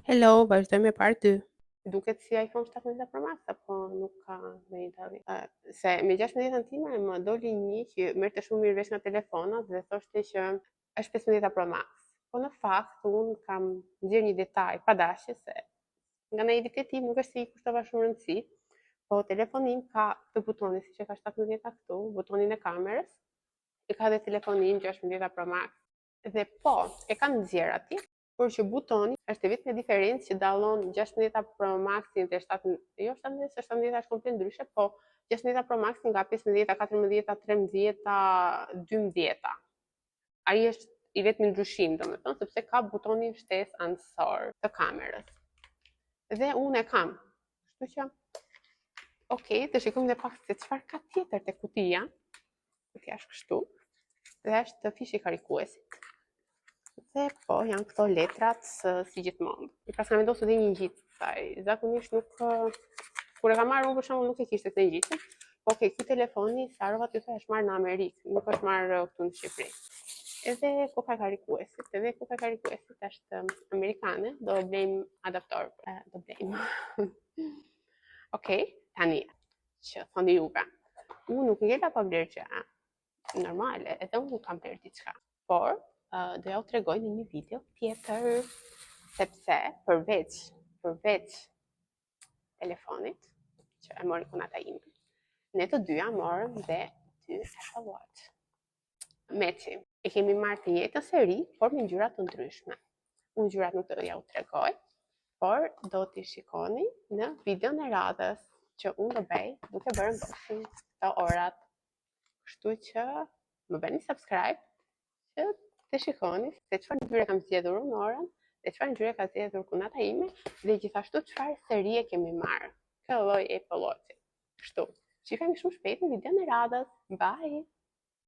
Hello, vazhdojmë me part 2. Duket si iPhone 17 Pro Max, apo nuk ka ndonjë dallim? Se me 16-ën time më doli një që merrte shumë mirë vesh nga telefonat dhe thoshte që është 15 Pro Max. Po në fakt unë kam nxjerr një detaj pa dashje se nga naiviteti tim nuk është se i kushtova shumë rëndësi, po telefoni im ka këtë butonin siç e ka 17 këtu, butonin e kamerës, e ka dhe telefoni im 16 Pro Max. Dhe po, e kam nxjerr atje, por që butoni është vetëm e diferencë që dallon 16 Pro Maxin dhe 7, jo 17, 17 është komplet ndryshe, po 16 Pro Maxin nga 15, 14, 13, 12. Ai është i vetmi ndryshim, domethënë, sepse ka butonin shtesë ansor të kamerës. Dhe unë e kam. Kështu që okej, të shikojmë dhe pak se çfarë ka tjetër te kutia. Kutia është kështu. Dhe është fishi karikuesit. Dhe po, janë këto letrat si gjithmonë. I pas kam vendosur dhe një ngjitje saj. Zakonisht nuk kur e kam marrë unë për shembull nuk e kishte këtë ngjitje. Po okay, ky telefoni Sarova ty thash marr në Amerikë, nuk është marrë këtu në Shqipëri. Edhe koka karikuesit, është amerikane, do blejmë adaptor, do blejmë. Okej, tani që thoni juve. Unë nuk ngela pa bler gjë. Normale, edhe unë nuk kam bler diçka. Por do ja u tregoj në një video tjetër, sepse përveç telefonit që e mori kunata ime, ne të dyja morëm dhe 2 Apple Watch. Meci, e kemi marrë të njëjtën seri, por me ngjyra të ndryshme. Unë ngjyrat nuk do ja u tregoj, por do t'i shikoni në videon e radhës që unë do bëj duke bërë unboxing këto orat. Kështu që më bëni subscribe që të shikoni se çfarë ngjyre kam zgjedhur unë orën, dhe çfarë ngjyre ka zgjedhur kunata ime, dhe gjithashtu çfarë serie kemi marrë. Këtë lloj Apple Watch. Kështu. Shihemi shumë shpejt në videon e radhës. Bye.